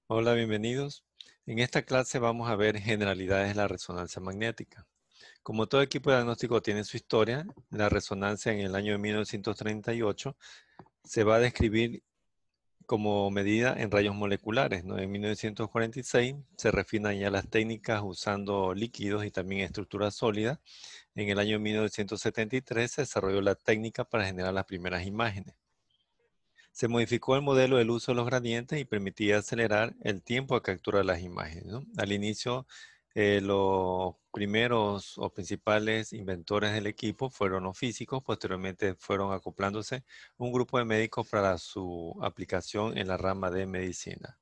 Hola, bienvenidos. En esta clase vamos a ver generalidades de la resonancia magnética. Como todo equipo de diagnóstico tiene su historia, la resonancia en el año de 1938 se va a describir como medida en rayos moleculares, ¿no? En 1946 se refinan ya las técnicas usando líquidos y también estructuras sólidas. En el año 1973 se desarrolló la técnica para generar las primeras imágenes. Se modificó el modelo del uso de los gradientes y permitía acelerar el tiempo de captura de las imágenes, ¿no? Al inicio, los primeros o principales inventores del equipo fueron los físicos, posteriormente fueron acoplándose un grupo de médicos para su aplicación en la rama de medicina.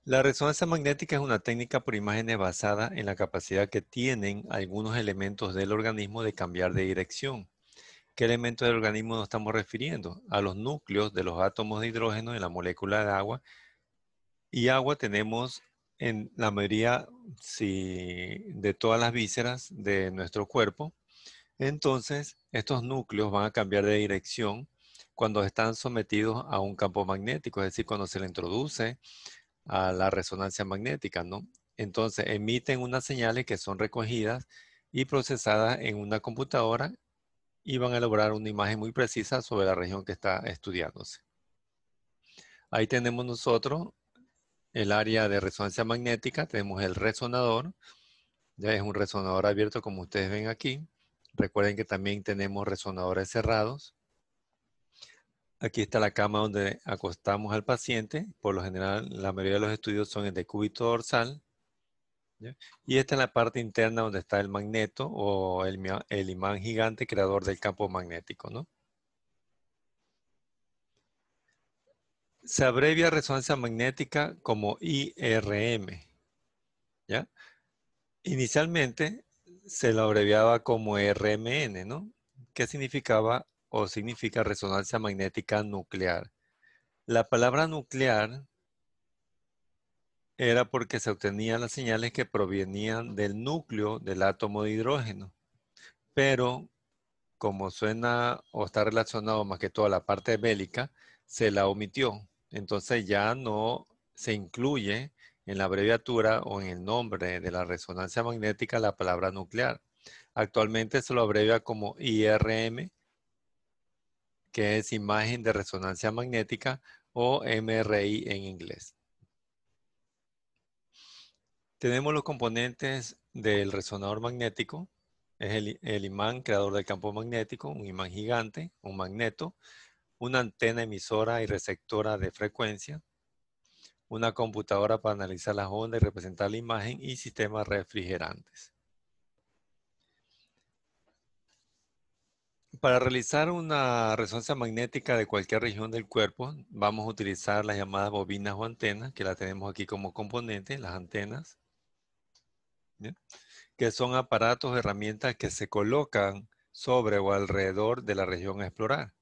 La resonancia magnética es una técnica por imágenes basada en la capacidad que tienen algunos elementos del organismo de cambiar de dirección. ¿Qué elementos del organismo nos estamos refiriendo? A los núcleos de los átomos de hidrógeno en la molécula de agua. Y agua tenemos en la mayoría de todas las vísceras de nuestro cuerpo. Entonces, estos núcleos van a cambiar de dirección cuando están sometidos a un campo magnético, es decir, cuando se le introduce a la resonancia magnética, ¿no? Entonces, emiten unas señales que son recogidas y procesadas en una computadora y van a elaborar una imagen muy precisa sobre la región que está estudiándose. Ahí tenemos nosotros el área de resonancia magnética, tenemos el resonador, ya es un resonador abierto como ustedes ven aquí. Recuerden que también tenemos resonadores cerrados. Aquí está la cama donde acostamos al paciente. Por lo general, la mayoría de los estudios son en decúbito dorsal, ¿ya? Y esta es la parte interna donde está el magneto o el imán gigante creador del campo magnético, ¿no? Se abrevia resonancia magnética como IRM, ¿ya? Inicialmente se lo abreviaba como RMN, ¿no? ¿Qué significaba o significa resonancia magnética nuclear? La palabra nuclear era porque se obtenían las señales que provenían del núcleo del átomo de hidrógeno, pero como suena o está relacionado más que todo a la parte bélica, se la omitió. Entonces ya no se incluye en la abreviatura o en el nombre de la resonancia magnética la palabra nuclear. Actualmente se lo abrevia como IRM, que es imagen de resonancia magnética, o MRI en inglés. Tenemos los componentes del resonador magnético. Es el imán creador del campo magnético, un imán gigante, un magneto, una antena emisora y receptora de frecuencia, una computadora para analizar las ondas y representar la imagen y sistemas refrigerantes. Para realizar una resonancia magnética de cualquier región del cuerpo, vamos a utilizar las llamadas bobinas o antenas, que las tenemos aquí como componente, las antenas, ¿ya? Que son aparatos, herramientas que se colocan sobre o alrededor de la región a explorar,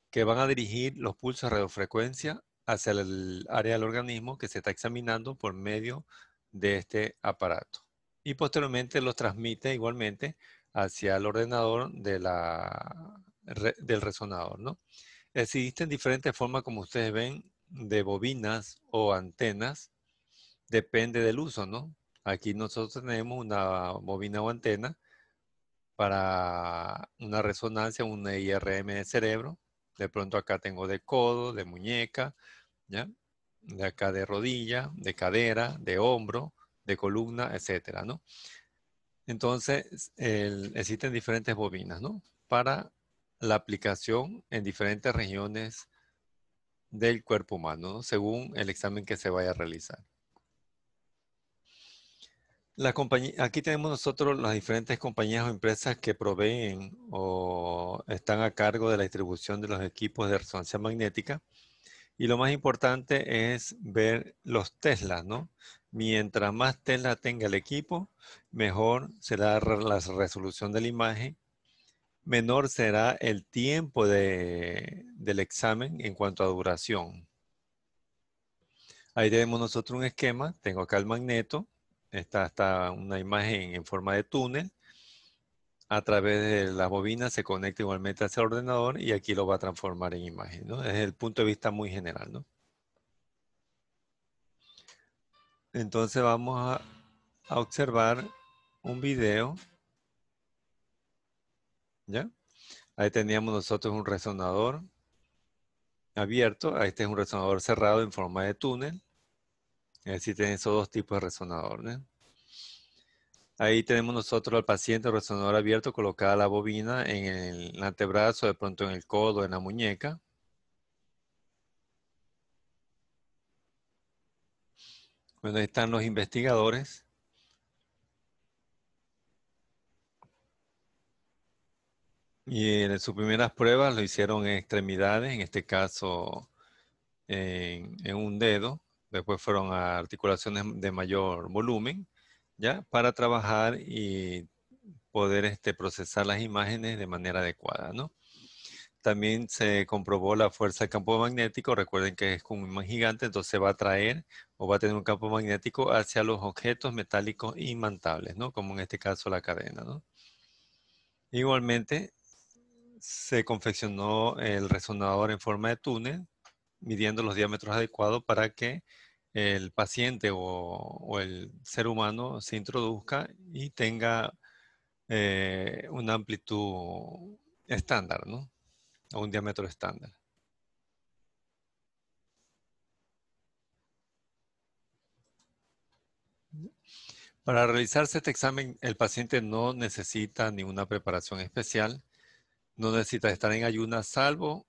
que van a dirigir los pulsos de radiofrecuencia hacia el área del organismo que se está examinando por medio de este aparato. Y posteriormente los transmite igualmente hacia el ordenador del resonador, ¿no? Existen diferentes formas, como ustedes ven, de bobinas o antenas, depende del uso, ¿no? Aquí nosotros tenemos una bobina o antena para una resonancia, una IRM de cerebro. De pronto acá tengo de codo, de muñeca, ¿ya? De acá de rodilla, de cadera, de hombro, de columna, etcétera, ¿no? Entonces, existen diferentes bobinas, ¿no? Para la aplicación en diferentes regiones del cuerpo humano, ¿no? Según el examen que se vaya a realizar. Aquí tenemos nosotros las diferentes compañías o empresas que proveen o están a cargo de la distribución de los equipos de resonancia magnética. Y lo más importante es ver los Teslas, ¿no? Mientras más Tesla tenga el equipo, mejor será la resolución de la imagen, menor será el tiempo del examen en cuanto a duración. Ahí tenemos nosotros un esquema, tengo acá el magneto, está una imagen en forma de túnel. a través de la bobina se conecta igualmente hacia el ordenador y aquí lo va a transformar en imagen, ¿no? Desde el punto de vista muy general, ¿no? Entonces vamos a observar un video, ¿ya? Ahí teníamos nosotros un resonador abierto. Este es un resonador cerrado en forma de túnel. Es decir, tiene esos dos tipos de resonador, ¿no? Ahí tenemos nosotros al paciente resonador abierto colocada la bobina en el antebrazo, de pronto en el codo, en la muñeca. Bueno, ahí están los investigadores. Y en sus primeras pruebas lo hicieron en extremidades, en este caso en un dedo. Después fueron a articulaciones de mayor volumen, ¿ya? Para trabajar y poder procesar las imágenes de manera adecuada, ¿no? También se comprobó la fuerza del campo magnético. Recuerden que es como un imán gigante, entonces va a atraer o va a tener un campo magnético hacia los objetos metálicos imantables, ¿no? Como en este caso la cadena, ¿no? Igualmente, se confeccionó el resonador en forma de túnel, midiendo los diámetros adecuados para que el paciente o el ser humano se introduzca y tenga una amplitud estándar, ¿no? O un diámetro estándar. Para realizarse este examen, el paciente no necesita ninguna preparación especial, no necesita estar en ayunas, salvo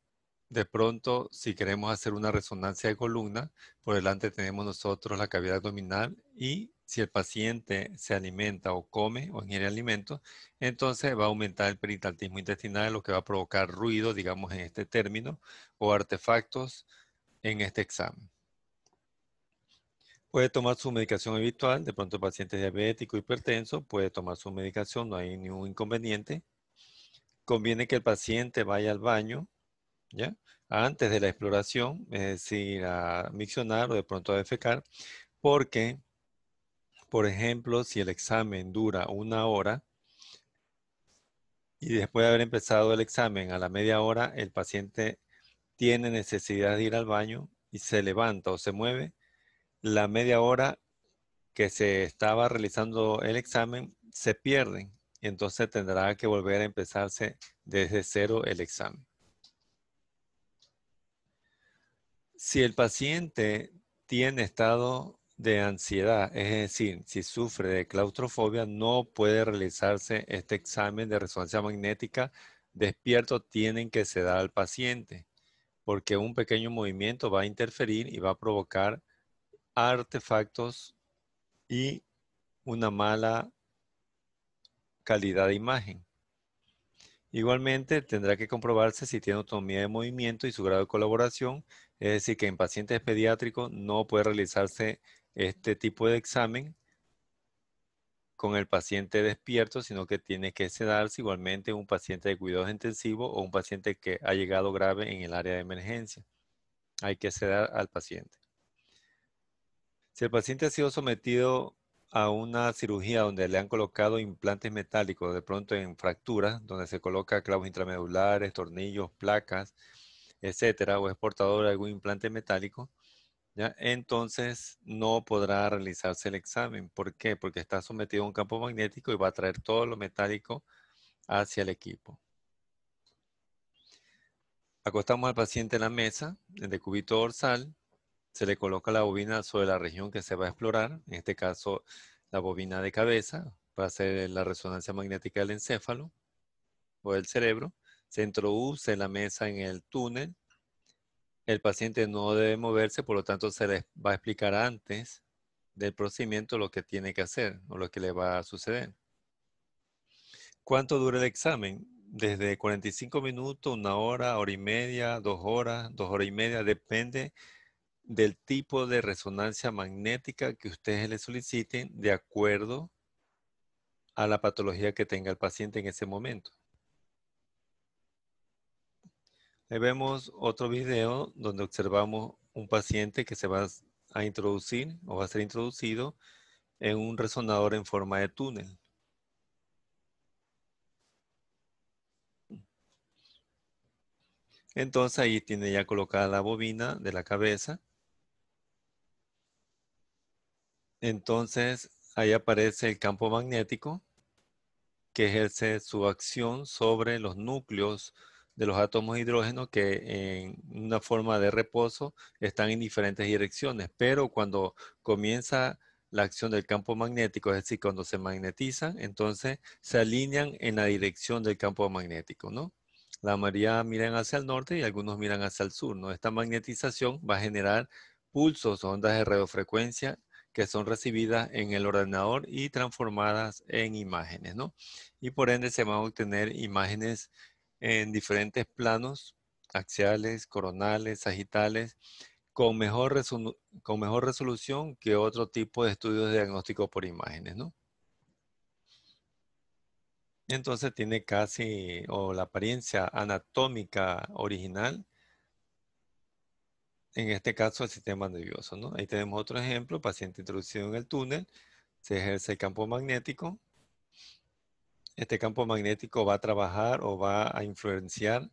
de pronto si queremos hacer una resonancia de columna, por delante tenemos nosotros la cavidad abdominal y si el paciente se alimenta o come o ingiere alimentos, entonces va a aumentar el peritaltismo intestinal, lo que va a provocar ruido, digamos en este término, o artefactos en este examen. Puede tomar su medicación habitual, de pronto el paciente es diabético, hipertenso, puede tomar su medicación, no hay ningún inconveniente. Conviene que el paciente vaya al baño, ¿ya? Antes de la exploración, es decir, a miccionar o de pronto a defecar, porque, por ejemplo, si el examen dura 1 hora y después de haber empezado el examen a la media hora, el paciente tiene necesidad de ir al baño y se levanta o se mueve, la media hora que se estaba realizando el examen se pierden y entonces tendrá que volver a empezarse desde cero el examen. Si el paciente tiene estado de ansiedad, es decir, si sufre de claustrofobia, no puede realizarse este examen de resonancia magnética despierto. Tienen que sedar al paciente porque un pequeño movimiento va a interferir y va a provocar artefactos y una mala calidad de imagen. Igualmente, tendrá que comprobarse si tiene autonomía de movimiento y su grado de colaboración, es decir, que en pacientes pediátricos no puede realizarse este tipo de examen con el paciente despierto, sino que tiene que sedarse igualmente un paciente de cuidados intensivos o un paciente que ha llegado grave en el área de emergencia. Hay que sedar al paciente. Si el paciente ha sido sometido a una cirugía donde le han colocado implantes metálicos, de pronto en fracturas, donde se coloca clavos intramedulares, tornillos, placas, etcétera, o es portador de algún implante metálico, ¿ya? Entonces no podrá realizarse el examen. ¿Por qué? Porque está sometido a un campo magnético y va a traer todo lo metálico hacia el equipo. Acostamos al paciente en la mesa, en decúbito dorsal, se le coloca la bobina sobre la región que se va a explorar, en este caso la bobina de cabeza, para hacer la resonancia magnética del encéfalo o del cerebro. Se introduce la mesa en el túnel. El paciente no debe moverse, por lo tanto se le va a explicar antes del procedimiento lo que tiene que hacer o lo que le va a suceder. ¿Cuánto dura el examen? Desde 45 minutos, 1 hora, hora y media, 2 horas, 2 horas y media, depende del tipo de resonancia magnética que ustedes le soliciten de acuerdo a la patología que tenga el paciente en ese momento. Ahí vemos otro video donde observamos un paciente que se va a introducir o va a ser introducido en un resonador en forma de túnel. Entonces ahí tiene ya colocada la bobina de la cabeza. Entonces ahí aparece el campo magnético que ejerce su acción sobre los núcleos de los átomos de hidrógeno que en una forma de reposo están en diferentes direcciones, pero cuando comienza la acción del campo magnético, es decir, cuando se magnetizan, entonces se alinean en la dirección del campo magnético, ¿no? La mayoría miran hacia el norte y algunos miran hacia el sur, ¿no? Esta magnetización va a generar pulsos, ondas de radiofrecuencia que son recibidas en el ordenador y transformadas en imágenes, ¿no? Y por ende se van a obtener imágenes en diferentes planos, axiales, coronales, sagitales, con mejor resolución que otro tipo de estudios de diagnóstico por imágenes, ¿no? Entonces tiene casi, o la apariencia anatómica original, en este caso el sistema nervioso, ¿no? Ahí tenemos otro ejemplo, paciente introducido en el túnel, se ejerce el campo magnético. Este campo magnético va a trabajar o va a influenciar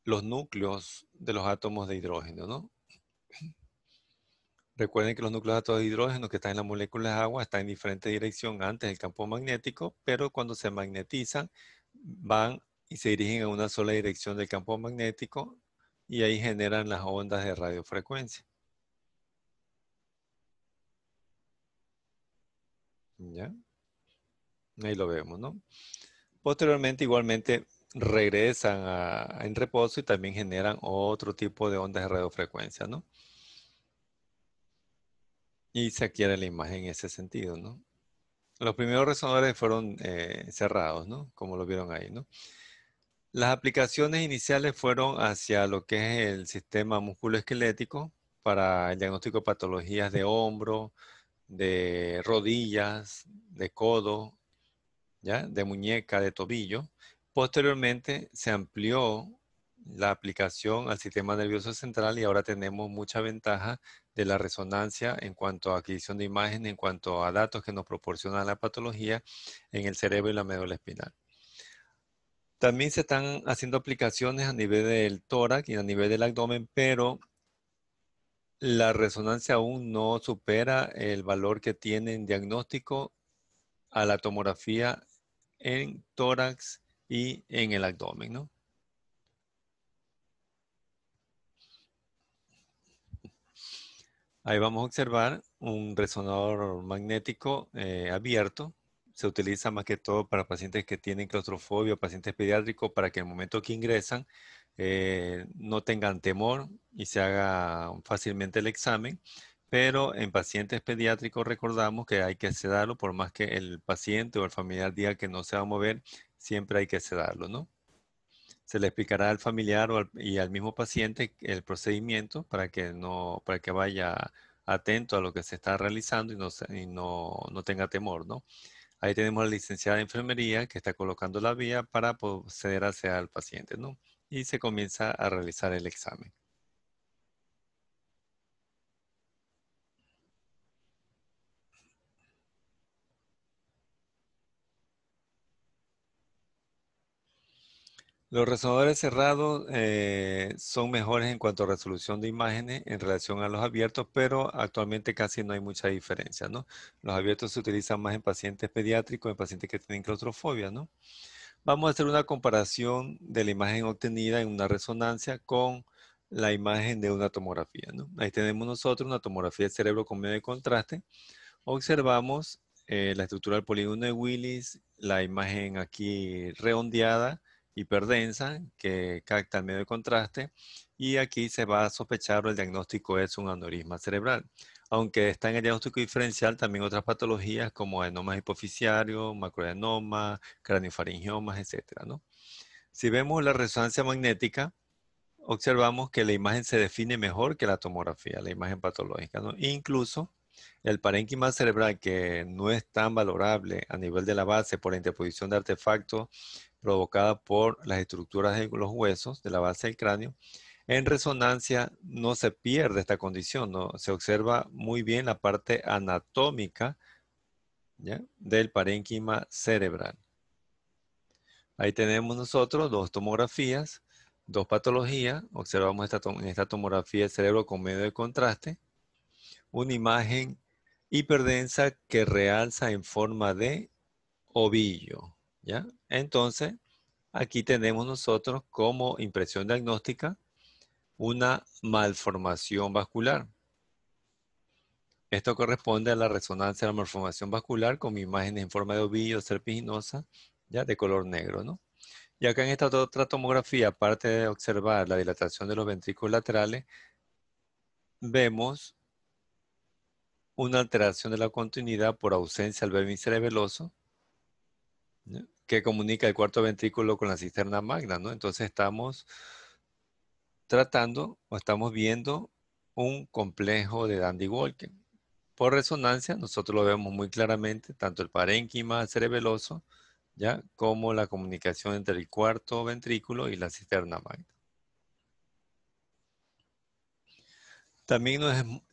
los núcleos de los átomos de hidrógeno, ¿no? Recuerden que los núcleos de átomos de hidrógeno que están en la molécula de agua están en diferente dirección antes del campo magnético, pero cuando se magnetizan van y se dirigen a una sola dirección del campo magnético y ahí generan las ondas de radiofrecuencia. ¿Ya? Ahí lo vemos, ¿no? Posteriormente, igualmente, regresan en reposo y también generan otro tipo de ondas de radiofrecuencia, ¿no? Y se adquiere la imagen en ese sentido, ¿no? Los primeros resonadores fueron cerrados, ¿no? Como lo vieron ahí, ¿no? Las aplicaciones iniciales fueron hacia lo que es el sistema musculoesquelético para el diagnóstico de patologías de hombro, de rodillas, de codo, ¿ya? De muñeca, de tobillo. Posteriormente se amplió la aplicación al sistema nervioso central y ahora tenemos mucha ventaja de la resonancia en cuanto a adquisición de imagen, en cuanto a datos que nos proporciona la patología en el cerebro y la médula espinal. También se están haciendo aplicaciones a nivel del tórax y a nivel del abdomen, pero la resonancia aún no supera el valor que tiene en diagnóstico a la tomografía en tórax y en el abdomen, ¿no? Ahí vamos a observar un resonador magnético abierto. Se utiliza más que todo para pacientes que tienen claustrofobia o pacientes pediátricos para que en el momento que ingresan no tengan temor y se haga fácilmente el examen. Pero en pacientes pediátricos recordamos que hay que sedarlo por más que el paciente o el familiar diga que no se va a mover, siempre hay que sedarlo, ¿no? Se le explicará al familiar y al mismo paciente el procedimiento para que vaya atento a lo que se está realizando y no tenga temor, ¿no? Ahí tenemos a la licenciada de enfermería que está colocando la vía para proceder hacia el paciente, ¿no? Y se comienza a realizar el examen. Los resonadores cerrados son mejores en cuanto a resolución de imágenes en relación a los abiertos, pero actualmente casi no hay mucha diferencia, ¿no? Los abiertos se utilizan más en pacientes pediátricos, en pacientes que tienen claustrofobia, ¿no? Vamos a hacer una comparación de la imagen obtenida en una resonancia con la imagen de una tomografía, ¿no? Ahí tenemos nosotros una tomografía del cerebro con medio de contraste. Observamos la estructura del polígono de Willis, la imagen aquí redondeada, hiperdensa, que capta el medio de contraste, y aquí se va a sospechar o el diagnóstico es un aneurisma cerebral. Aunque está en el diagnóstico diferencial, también otras patologías como adenomas hipoficiarios, macroadenoma, craniofaringiomas, etcétera, ¿no? Si vemos la resonancia magnética, observamos que la imagen se define mejor que la tomografía, la imagen patológica, ¿no? Incluso el parénquima cerebral, que no es tan valorable a nivel de la base por la interposición de artefactos provocada por las estructuras de los huesos de la base del cráneo, en resonancia no se pierde esta condición, ¿no? Se observa muy bien la parte anatómica, ¿ya? Del parénquima cerebral. Ahí tenemos nosotros dos tomografías Dos patologías. Observamos en esta tomografía el cerebro con medio de contraste. Una imagen hiperdensa que realza en forma de ovillo, ¿ya? Entonces, aquí tenemos nosotros como impresión diagnóstica una malformación vascular. Esto corresponde a la resonancia de la malformación vascular con imágenes en forma de ovillo serpiginosa, ya de color negro, ¿no? Y acá en esta otra tomografía, aparte de observar la dilatación de los ventrículos laterales, vemos una alteración de la continuidad por ausencia del vértice cerebeloso, ¿ya? Que comunica el cuarto ventrículo con la cisterna magna, ¿no? Entonces estamos tratando o estamos viendo un complejo de Dandy-Walker. Por resonancia, nosotros lo vemos muy claramente, tanto el parénquima cerebeloso, ¿ya? Como la comunicación entre el cuarto ventrículo y la cisterna magna. También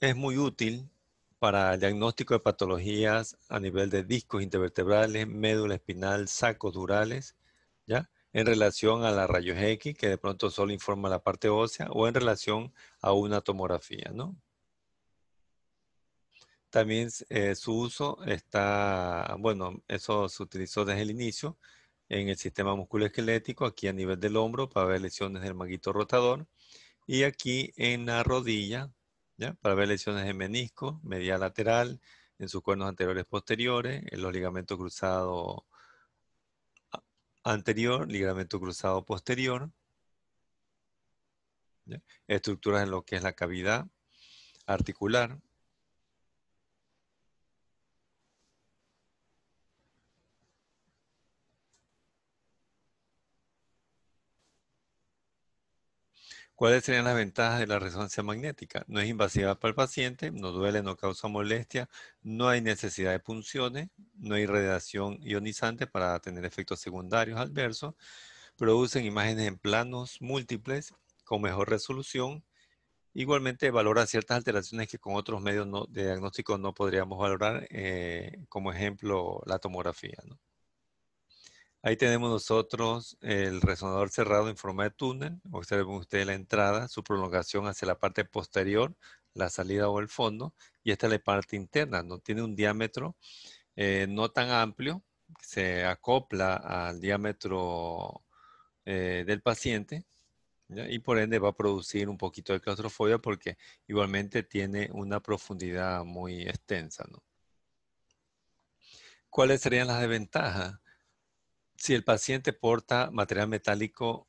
es muy útil para el diagnóstico de patologías a nivel de discos intervertebrales, médula espinal, sacos durales, ¿ya? En relación a la rayos X, que de pronto solo informa la parte ósea, o en relación a una tomografía, ¿no? También su uso está, bueno, eso se utilizó desde el inicio en el sistema musculoesquelético, aquí a nivel del hombro para ver lesiones del manguito rotador y aquí en la rodilla, ¿ya? Para ver lesiones de menisco, medial lateral, en sus cuernos anteriores posteriores, en los ligamentos cruzados anterior, ligamento cruzado posterior, ¿ya? Estructuras en lo que es la cavidad articular. ¿Cuáles serían las ventajas de la resonancia magnética? No es invasiva para el paciente, no duele, no causa molestia, no hay necesidad de punciones, no hay radiación ionizante para tener efectos secundarios adversos, producen imágenes en planos múltiples con mejor resolución. Igualmente valora ciertas alteraciones que con otros medios de diagnóstico no podríamos valorar, como ejemplo la tomografía, ¿no? Ahí tenemos nosotros el resonador cerrado en forma de túnel. Observen ustedes la entrada, su prolongación hacia la parte posterior, la salida o el fondo. Y esta es la parte interna, ¿no? Tiene un diámetro no tan amplio, se acopla al diámetro del paciente, ¿ya? Y por ende va a producir un poquito de claustrofobia porque igualmente tiene una profundidad muy extensa, ¿no? ¿Cuáles serían las desventajas? Si el paciente porta material metálico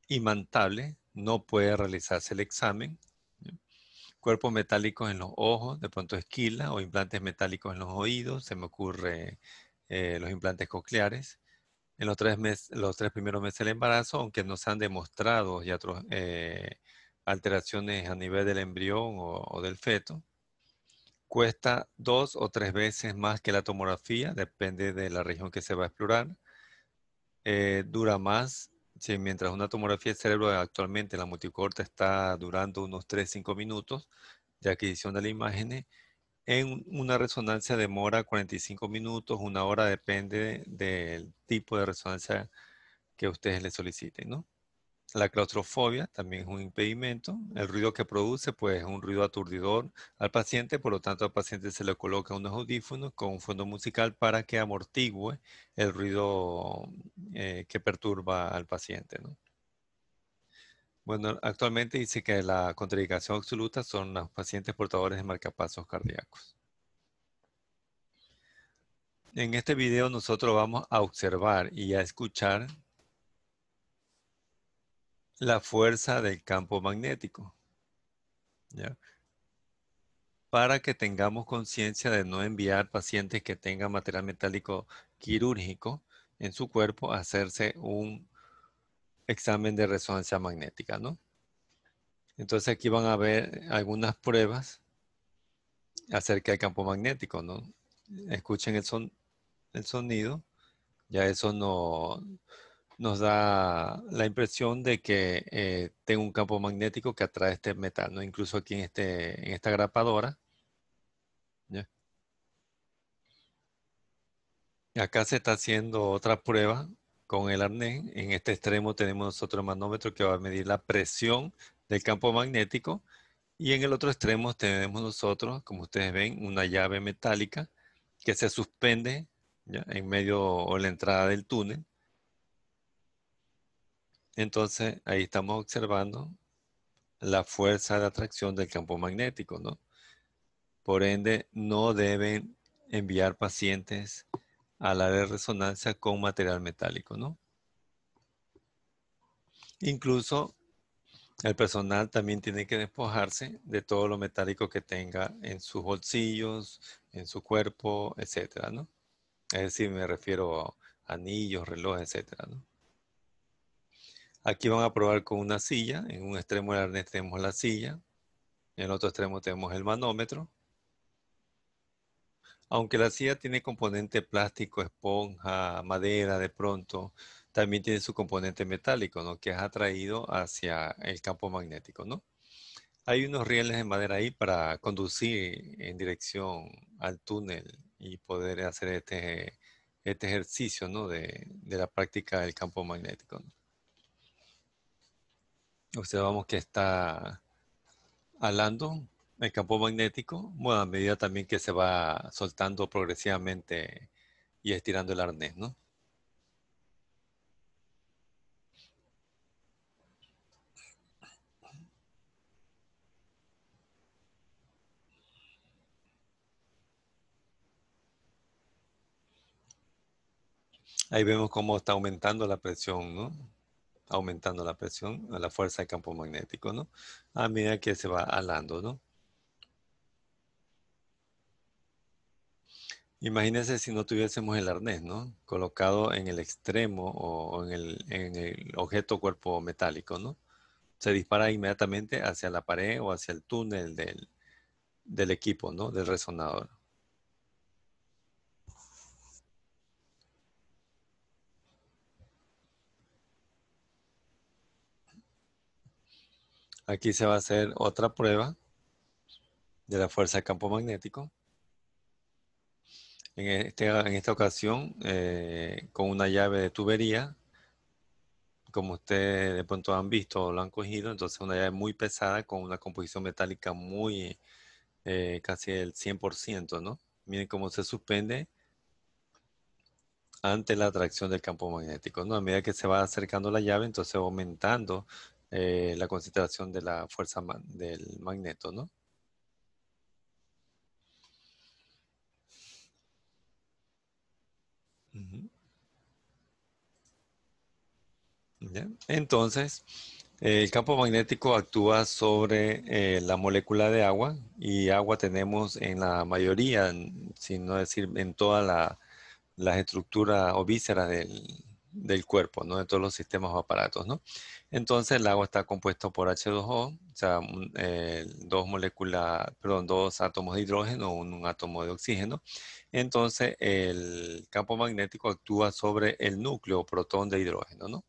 imantable, no puede realizarse el examen. ¿Ya? Cuerpos metálicos en los ojos, de pronto esquila, o implantes metálicos en los oídos, se me ocurre los implantes cocleares. En los 3 primeros meses del embarazo, aunque no se han demostrado ya otras alteraciones a nivel del embrión o del feto, cuesta 2 o 3 veces más que la tomografía, depende de la región que se va a explorar. Dura más, si mientras una tomografía de cerebro actualmente la multicorte está durando unos 3 a 5 minutos de adquisición de la imagen, en una resonancia demora 45 minutos, 1 hora, depende del tipo de resonancia que ustedes le soliciten, ¿no? La claustrofobia también es un impedimento. El ruido que produce, pues, es un ruido aturdidor al paciente, por lo tanto, al paciente se le coloca unos audífonos con un fondo musical para que amortigüe el ruido que perturba al paciente, ¿no? Bueno, actualmente dice que la contraindicación absoluta son los pacientes portadores de marcapasos cardíacos. En este video nosotros vamos a observar y a escuchar la fuerza del campo magnético, ¿ya? Para que tengamos conciencia de no enviar pacientes que tengan material metálico quirúrgico en su cuerpo a hacerse un examen de resonancia magnética, ¿no? Entonces aquí van a ver algunas pruebas acerca del campo magnético, ¿no? Escuchen el sonido, ya eso nos da la impresión de que tengo un campo magnético que atrae este metal, ¿no? Incluso aquí en esta grapadora, ¿ya? Acá se está haciendo otra prueba con el arnés. En este extremo tenemos nosotros el manómetro que va a medir la presión del campo magnético. Y en el otro extremo tenemos nosotros, como ustedes ven, una llave metálica que se suspende, ¿ya?, en medio o en la entrada del túnel. Entonces ahí estamos observando la fuerza de atracción del campo magnético, ¿no? Por ende, no deben enviar pacientes al área de resonancia con material metálico, ¿no? Incluso el personal también tiene que despojarse de todo lo metálico que tenga en sus bolsillos, en su cuerpo, etcétera, ¿no? Es decir, me refiero a anillos, relojes, etcétera, ¿no? Aquí van a probar con una silla. En un extremo del arnés tenemos la silla. En el otro extremo tenemos el manómetro. Aunque la silla tiene componente plástico, esponja, madera, de pronto, también tiene su componente metálico, ¿no?, que es atraído hacia el campo magnético, ¿no? Hay unos rieles de madera ahí para conducir en dirección al túnel y poder hacer este ejercicio, ¿no?, de la práctica del campo magnético, ¿no? Observamos que está alando el campo magnético, bueno, a medida también que se va soltando progresivamente y estirando el arnés, ¿no? Ahí vemos cómo está aumentando la presión, ¿no? Aumentando la presión a la fuerza del campo magnético, ¿no? A medida que se va alando, ¿no? Imagínense si no tuviésemos el arnés, ¿no?, colocado en el extremo o en el objeto cuerpo metálico, ¿no? Se dispara inmediatamente hacia la pared o hacia el túnel del equipo, ¿no?, del resonador. Aquí se va a hacer otra prueba de la fuerza de campo magnético. En esta ocasión, con una llave de tubería, como ustedes de pronto han visto o lo han cogido, entonces una llave muy pesada con una composición metálica muy, casi el 100%, ¿no? Miren cómo se suspende ante la atracción del campo magnético, ¿no? A medida que se va acercando la llave, entonces va aumentando la concentración de la fuerza del magneto, ¿no? Ujú. ¿Ya? Entonces, el campo magnético actúa sobre la molécula de agua, y agua tenemos en la mayoría, si no decir en todas las estructuras o vísceras del cuerpo, ¿no?, de todos los sistemas o aparatos, ¿no? Entonces el agua está compuesto por H2O, o sea, dos moléculas, perdón, dos átomos de hidrógeno, un átomo de oxígeno. Entonces el campo magnético actúa sobre el núcleo o protón de hidrógeno, ¿no?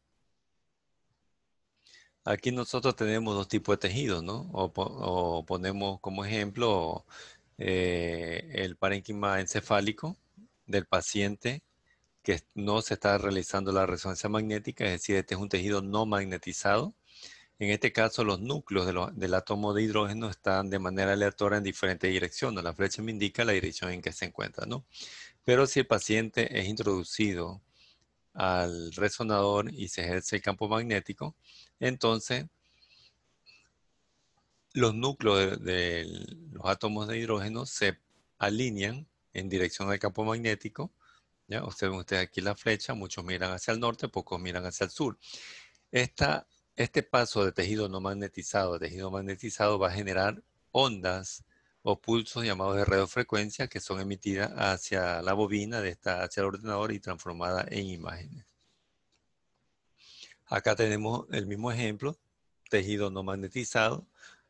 Aquí nosotros tenemos dos tipos de tejidos, ¿no? O ponemos como ejemplo el parénquima encefálico del paciente que no se está realizando la resonancia magnética, es decir, este es un tejido no magnetizado. En este caso, los núcleos del átomo de hidrógeno están de manera aleatoria en diferentes direcciones. La flecha me indica la dirección en que se encuentra, ¿no? Pero si el paciente es introducido al resonador y se ejerce el campo magnético, entonces los núcleos de los átomos de hidrógeno se alinean en dirección al campo magnético. ¿Ya? Ustedes aquí la flecha, muchos miran hacia el norte, pocos miran hacia el sur. Este paso de tejido no magnetizado a tejido magnetizado va a generar ondas o pulsos llamados de radiofrecuencia que son emitidas hacia la bobina hacia el ordenador y transformadas en imágenes. Acá tenemos el mismo ejemplo, tejido no magnetizado.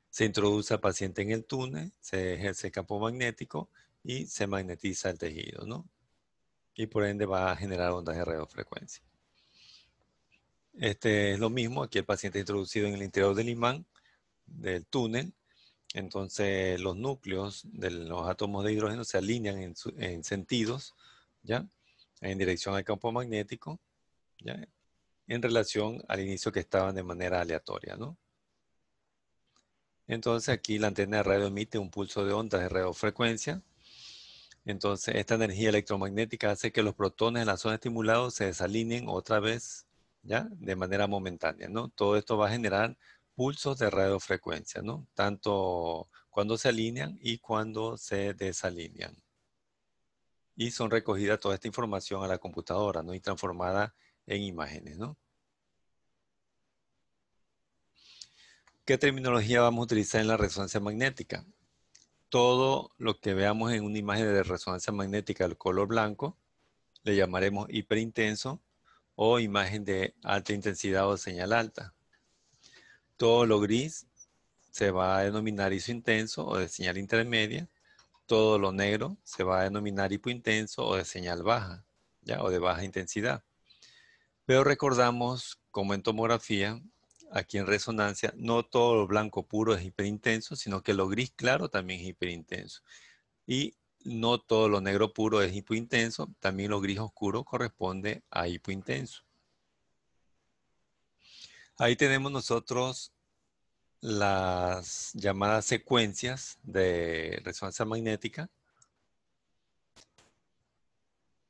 Se introduce al paciente en el túnel, se ejerce el campo magnético y se magnetiza el tejido, ¿no? Y por ende va a generar ondas de radiofrecuencia. Este es lo mismo, aquí el paciente introducido en el interior del imán del túnel, entonces los núcleos de los átomos de hidrógeno se alinean en sentidos, ¿ya?, en dirección al campo magnético, ¿ya? En relación al inicio que estaban de manera aleatoria, ¿no? Entonces aquí la antena de radio emite un pulso de ondas de radiofrecuencia. Entonces esta energía electromagnética hace que los protones en la zona estimulada se desalineen otra vez, ¿ya? De manera momentánea, ¿no? Todo esto va a generar pulsos de radiofrecuencia, ¿no? Tanto cuando se alinean y cuando se desalinean. Y son recogidas toda esta información a la computadora, ¿no? Y transformada en imágenes, ¿no? ¿Qué terminología vamos a utilizar en la resonancia magnética? Todo lo que veamos en una imagen de resonancia magnética del color blanco le llamaremos hiperintenso o imagen de alta intensidad o señal alta. Todo lo gris se va a denominar isointenso o de señal intermedia. Todo lo negro se va a denominar hipointenso o de señal baja, ¿ya? O de baja intensidad. Pero recordamos, como en tomografía, aquí en resonancia, no todo lo blanco puro es hiperintenso, sino que lo gris claro también es hiperintenso. Y no todo lo negro puro es hipointenso, también lo gris oscuro corresponde a hipointenso. Ahí tenemos nosotros las llamadas secuencias de resonancia magnética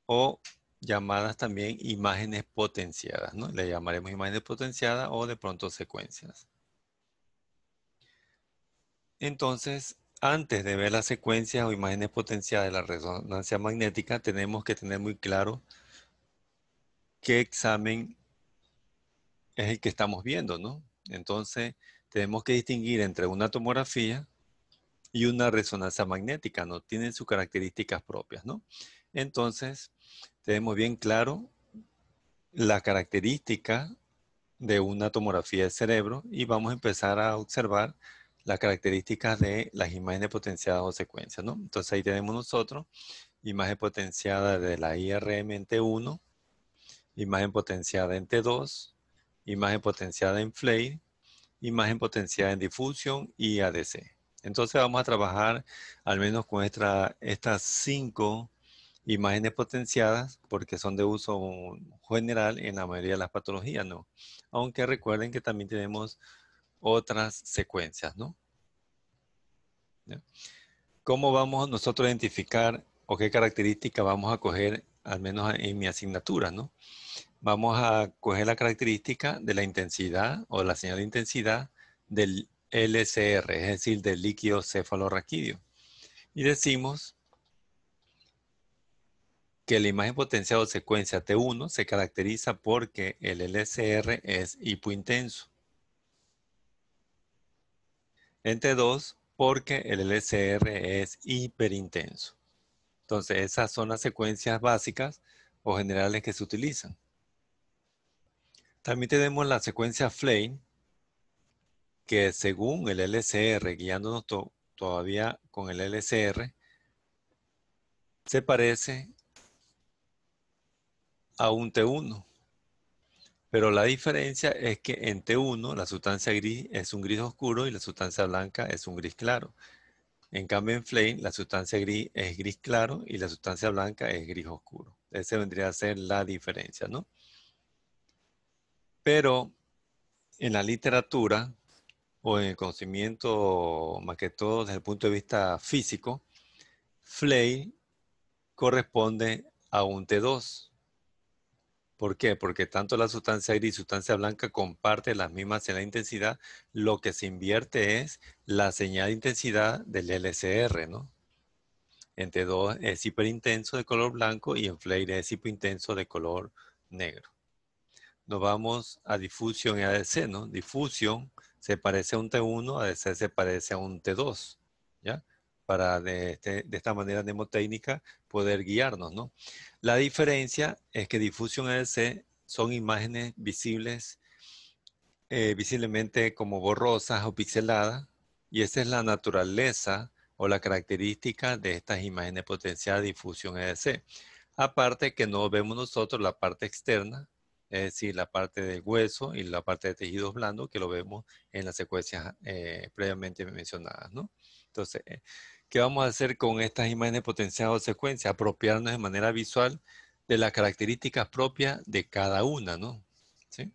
o llamadas también imágenes potenciadas, ¿no? Le llamaremos imágenes potenciadas o de pronto secuencias. Entonces, antes de ver las secuencias o imágenes potenciadas de la resonancia magnética, tenemos que tener muy claro qué examen es el que estamos viendo, ¿no? Entonces, tenemos que distinguir entre una tomografía y una resonancia magnética, ¿no? Tienen sus características propias, ¿no? Entonces, tenemos bien claro la característica de una tomografía del cerebro y vamos a empezar a observar las características de las imágenes potenciadas o secuencias, ¿no? Entonces ahí tenemos nosotros imagen potenciada de la IRM en T1, imagen potenciada en T2, imagen potenciada en Flare, imagen potenciada en difusión y ADC. Entonces vamos a trabajar al menos con estas 5 imágenes potenciadas porque son de uso general en la mayoría de las patologías, ¿no? Aunque recuerden que también tenemos otras secuencias, ¿no? ¿Ya? ¿Cómo vamos nosotros a identificar o qué características vamos a coger, al menos en mi asignatura, ¿no? Vamos a coger la característica de la intensidad o la señal de intensidad del LCR, es decir, del líquido cefalorraquídeo. Y decimos que la imagen potenciada o secuencia T1 se caracteriza porque el LCR es hipointenso. En T2 porque el LCR es hiperintenso. Entonces, esas son las secuencias básicas o generales que se utilizan. También tenemos la secuencia Flane, que según el LCR, guiándonos todavía con el LCR, se parece a un T1. Pero la diferencia es que en T1 la sustancia gris es un gris oscuro y la sustancia blanca es un gris claro. En cambio en Flame la sustancia gris es gris claro y la sustancia blanca es gris oscuro. Esa vendría a ser la diferencia, ¿no? Pero en la literatura o en el conocimiento, más que todo desde el punto de vista físico, Flame corresponde a un T2. ¿Por qué? Porque tanto la sustancia gris y sustancia blanca comparten las mismas señales de intensidad. Lo que se invierte es la señal de intensidad del LCR, ¿no? En T2 es hiperintenso de color blanco y en Flare es hipointenso de color negro. Nos vamos a difusión y ADC, ¿no? Difusión se parece a un T1, ADC se parece a un T2, ¿ya? Para de esta manera mnemotécnica poder guiarnos, ¿no? La diferencia es que difusión y ADC son imágenes visibles, visiblemente como borrosas o pixeladas, y esa es la naturaleza o la característica de estas imágenes potenciadas de difusión EDC. Aparte que no vemos nosotros la parte externa, es decir, la parte del hueso y la parte de tejidos blandos, que lo vemos en las secuencias previamente mencionadas, ¿no? Entonces, ¿qué vamos a hacer con estas imágenes potenciadas o secuencias? Apropiarnos de manera visual de las características propias de cada una, ¿no? ¿Sí?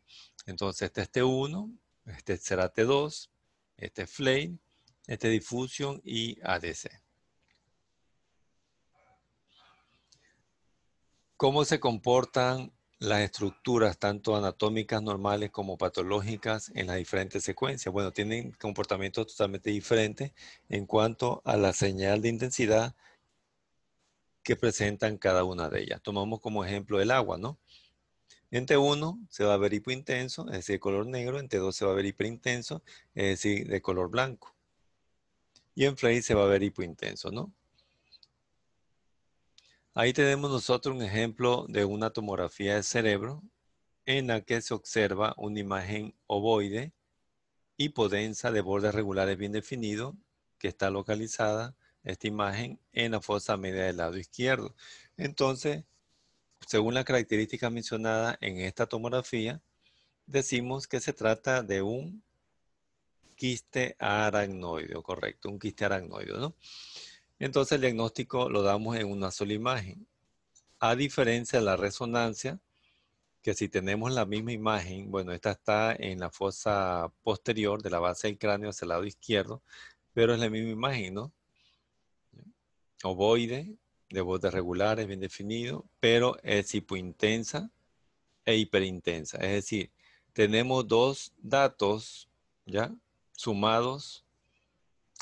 Entonces, este es T1, este será T2, este es flame, este es diffusion y ADC. ¿Cómo se comportan las estructuras, tanto anatómicas normales como patológicas, en las diferentes secuencias? Bueno, tienen comportamientos totalmente diferentes en cuanto a la señal de intensidad que presentan cada una de ellas. Tomamos como ejemplo el agua, ¿no? En T1 se va a ver hipointenso, es decir, de color negro. En T2 se va a ver hiperintenso, es decir, de color blanco. Y en Flame se va a ver hipointenso, ¿no? Ahí tenemos nosotros un ejemplo de una tomografía de cerebro en la que se observa una imagen ovoide hipodensa de bordes regulares bien definidos, que está localizada esta imagen en la fosa media del lado izquierdo. Entonces, según las características mencionadas en esta tomografía, decimos que se trata de un quiste aracnoideo, correcto, un quiste aracnoideo, ¿no? Entonces el diagnóstico lo damos en una sola imagen. A diferencia de la resonancia, que si tenemos la misma imagen, bueno, esta está en la fosa posterior de la base del cráneo hacia el lado izquierdo, pero es la misma imagen, ¿no? Ovoide, de bordes regulares, bien definido, pero es hipointensa e hiperintensa. Es decir, tenemos dos datos, ¿ya? Sumados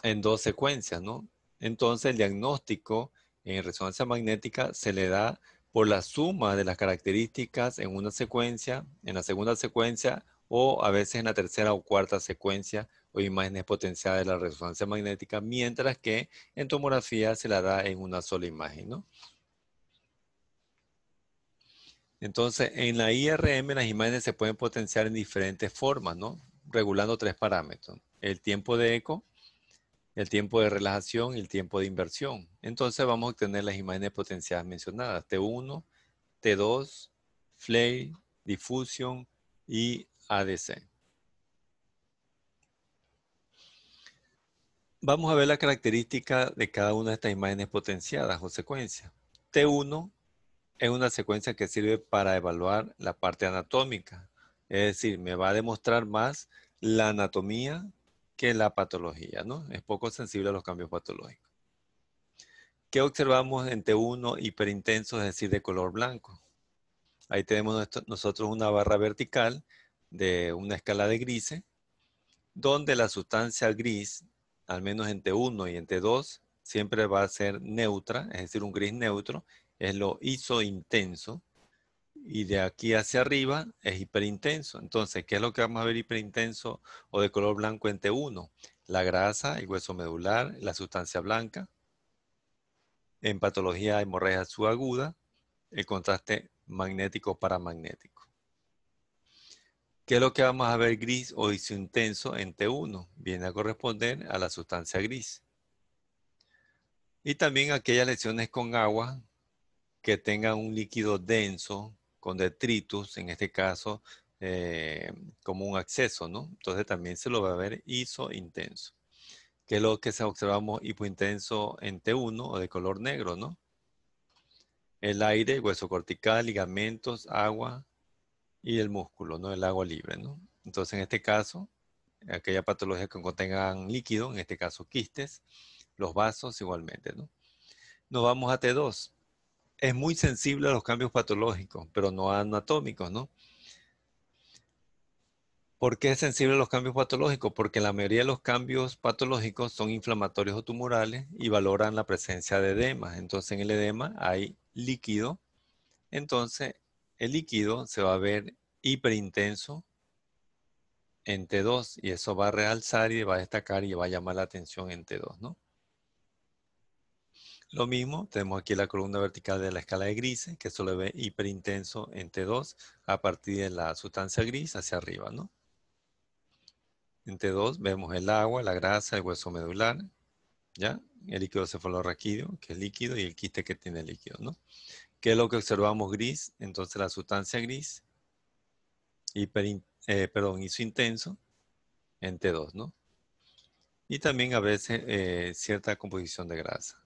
en dos secuencias, ¿no? Entonces el diagnóstico en resonancia magnética se le da por la suma de las características en una secuencia, en la segunda secuencia o a veces en la tercera o cuarta secuencia o imágenes potenciadas de la resonancia magnética, mientras que en tomografía se la da en una sola imagen, ¿no? Entonces, en la IRM las imágenes se pueden potenciar en diferentes formas, ¿no? Regulando tres parámetros: el tiempo de eco, el tiempo de relajación y el tiempo de inversión. Entonces vamos a obtener las imágenes potenciadas mencionadas: T1, T2, flare, diffusion y ADC. Vamos a ver la característica de cada una de estas imágenes potenciadas o secuencias. T1 es una secuencia que sirve para evaluar la parte anatómica. Es decir, me va a demostrar más la anatomía que la patología, ¿no? Es poco sensible a los cambios patológicos. ¿Qué observamos en T1 hiperintenso, es decir, de color blanco? Ahí tenemos nosotros una barra vertical de una escala de grises, donde la sustancia gris, al menos en T1 y en T2, siempre va a ser neutra, es decir, un gris neutro, es lo isointenso, y de aquí hacia arriba es hiperintenso. Entonces, ¿qué es lo que vamos a ver hiperintenso o de color blanco en T1? La grasa, el hueso medular, la sustancia blanca. En patología hemorragia subaguda, el contraste magnético paramagnético. ¿Qué es lo que vamos a ver gris o isointenso en T1? Viene a corresponder a la sustancia gris. Y también aquellas lesiones con agua que tengan un líquido denso, con detritus, en este caso, como un acceso, ¿no? Entonces también se lo va a ver isointenso. ¿Qué es lo que se observamos hipointenso en T1 o de color negro, ¿no? El aire, hueso cortical, ligamentos, agua y el músculo, ¿no? El agua libre, ¿no? Entonces, en este caso, aquella patología que contengan líquido, en este caso quistes, los vasos igualmente, ¿no? Nos vamos a T2. Es muy sensible a los cambios patológicos, pero no anatómicos, ¿no? ¿Por qué es sensible a los cambios patológicos? Porque la mayoría de los cambios patológicos son inflamatorios o tumorales y valoran la presencia de edema. Entonces, en el edema hay líquido. Entonces, el líquido se va a ver hiperintenso en T2 y eso va a realzar y va a destacar y va a llamar la atención en T2, ¿no? Lo mismo, tenemos aquí la columna vertical de la escala de grises, que eso le ve hiperintenso en T2 a partir de la sustancia gris hacia arriba, ¿no? En T2 vemos el agua, la grasa, el hueso medular, ¿ya? El líquido cefalorraquídeo, que es líquido, y el quiste que tiene líquido, ¿no? ¿Qué es lo que observamos gris? Entonces la sustancia gris, isointenso en T2, ¿no? Y también a veces cierta composición de grasa.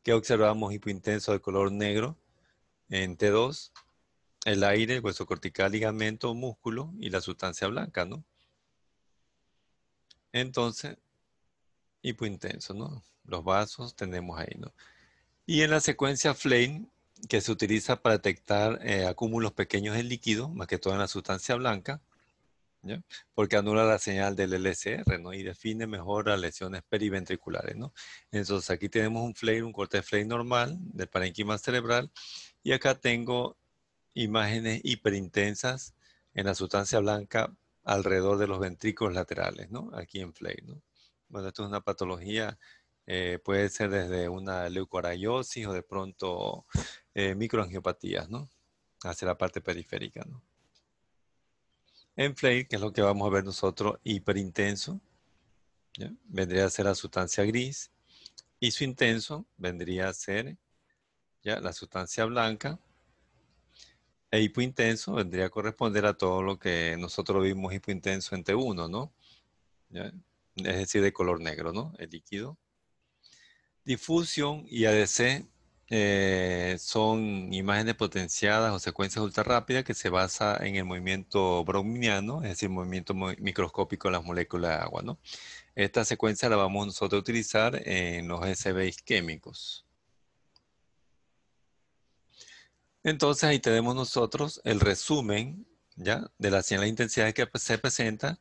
¿Qué observamos hipointenso de color negro? en T2, el aire, el hueso cortical, ligamento, músculo y la sustancia blanca, ¿no? Entonces, hipointenso, ¿no? Los vasos tenemos ahí, ¿no? Y en la secuencia Flame, que se utiliza para detectar acúmulos pequeños de líquido, más que todo en la sustancia blanca, ¿ya? Porque anula la señal del LCR, ¿no? Y define mejor las lesiones periventriculares, ¿no? Entonces aquí tenemos un flare, un corte de flare normal del parénquima cerebral, y acá tengo imágenes hiperintensas en la sustancia blanca alrededor de los ventrículos laterales, ¿no? Aquí en flare, ¿no? Bueno, esto es una patología, puede ser desde una leucoariosis o de pronto microangiopatías, ¿no? Hacia la parte periférica, ¿no? En flare, que es lo que vamos a ver nosotros, hiperintenso, ¿ya? Vendría a ser la sustancia gris. Isointenso vendría a ser, ¿ya?, la sustancia blanca. E hipointenso vendría a corresponder a todo lo que nosotros vimos hipointenso en T1, ¿no? ¿Ya? Es decir, de color negro, ¿no? El líquido. Difusión y ADC son imágenes potenciadas o secuencias ultra rápidas que se basa en el movimiento browniano, es decir, movimiento microscópico de las moléculas de agua, ¿no? Esta secuencia la vamos nosotros a utilizar en los SB isquémicos. Entonces ahí tenemos nosotros el resumen, ¿ya?, de las señales de intensidad que se presenta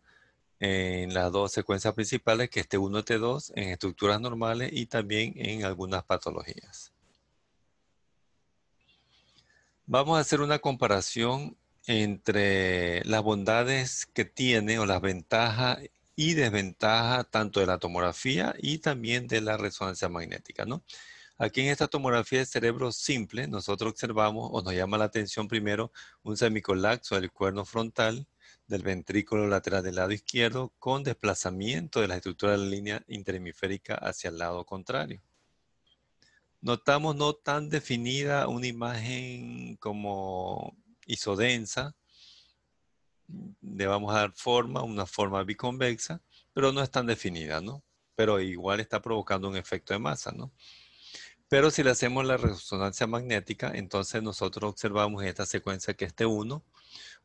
en las dos secuencias principales, que es T1 T2, en estructuras normales y también en algunas patologías. Vamos a hacer una comparación entre las bondades que tiene o las ventajas y desventajas tanto de la tomografía y también de la resonancia magnética, ¿no? Aquí en esta tomografía de cerebro simple, nosotros observamos o nos llama la atención primero un semicolapso del cuerno frontal del ventrículo lateral del lado izquierdo con desplazamiento de la estructura de la línea interhemisférica hacia el lado contrario. Notamos no tan definida una imagen como isodensa, le vamos a dar forma, una forma biconvexa, pero no es tan definida, ¿no? Pero igual está provocando un efecto de masa, ¿no? Pero si le hacemos la resonancia magnética, entonces nosotros observamos en esta secuencia que es T1,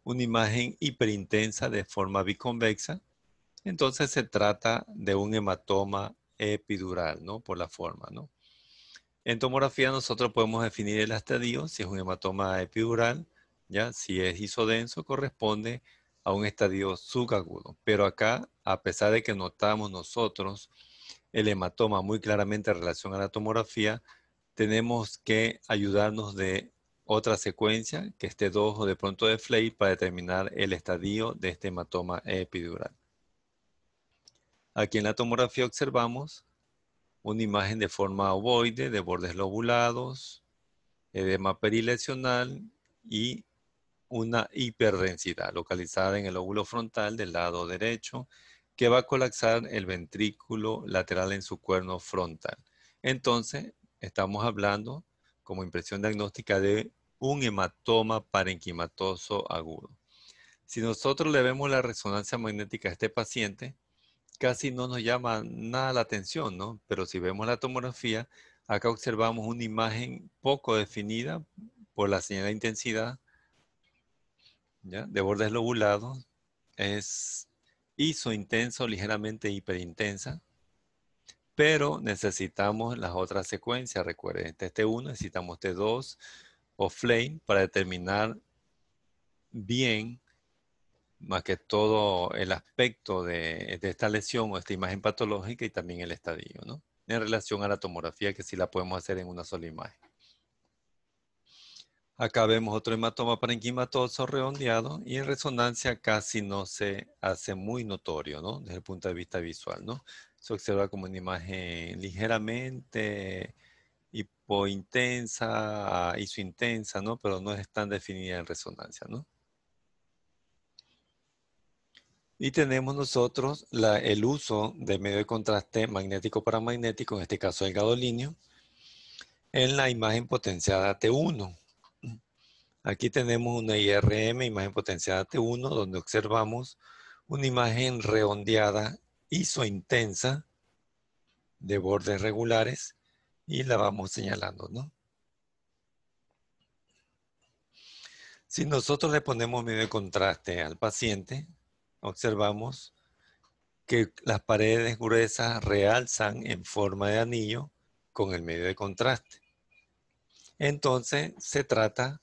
una imagen hiperintensa de forma biconvexa. Entonces se trata de un hematoma epidural, ¿no? Por la forma, ¿no? En tomografía nosotros podemos definir el estadio, si es un hematoma epidural, ¿ya? Si es isodenso, corresponde a un estadio subagudo. Pero acá, a pesar de que notamos nosotros el hematoma muy claramente en relación a la tomografía, tenemos que ayudarnos de otra secuencia, que esté 2 o de pronto de Flay, para determinar el estadio de este hematoma epidural. Aquí en la tomografía observamos una imagen de forma ovoide, de bordes lobulados, edema perilesional y una hiperdensidad localizada en el lóbulo frontal del lado derecho, que va a colapsar el ventrículo lateral en su cuerno frontal. Entonces, estamos hablando como impresión diagnóstica de un hematoma parenquimatoso agudo. Si nosotros le vemos la resonancia magnética a este paciente, casi no nos llama nada la atención, ¿no? Pero si vemos la tomografía, acá observamos una imagen poco definida por la señal de intensidad, ¿ya?, de bordes lobulados. Es isointenso, ligeramente hiperintensa, pero necesitamos las otras secuencias. Recuerden, este es T1, necesitamos T2 o Flame para determinar bien, más que todo, el aspecto de esta lesión o esta imagen patológica y también el estadio, ¿no? En relación a la tomografía, que sí la podemos hacer en una sola imagen. Acá vemos otro hematoma parenquimatoso redondeado y en resonancia casi no se hace muy notorio, ¿no? Desde el punto de vista visual, ¿no? Se observa como una imagen ligeramente hipointensa, isointensa, ¿no? Pero no es tan definida en resonancia, ¿no? Y tenemos nosotros el uso de medio de contraste magnético paramagnético, en este caso el gadolinio, en la imagen potenciada T1. Aquí tenemos una IRM, imagen potenciada T1, donde observamos una imagen redondeada isointensa de bordes regulares y la vamos señalando, ¿no? Si nosotros le ponemos medio de contraste al paciente, observamos que las paredes gruesas realzan en forma de anillo con el medio de contraste. Entonces, se trata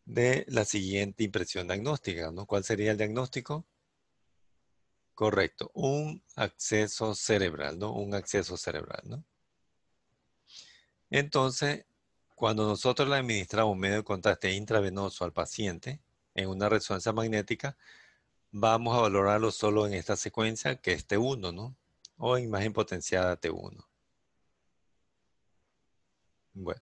de la siguiente impresión diagnóstica, ¿no? ¿Cuál sería el diagnóstico? Correcto, un acceso cerebral, ¿no? Un acceso cerebral, ¿no? Entonces, cuando nosotros le administramos medio de contraste intravenoso al paciente en una resonancia magnética, vamos a valorarlo solo en esta secuencia que es T1, ¿no? O imagen potenciada T1. Bueno,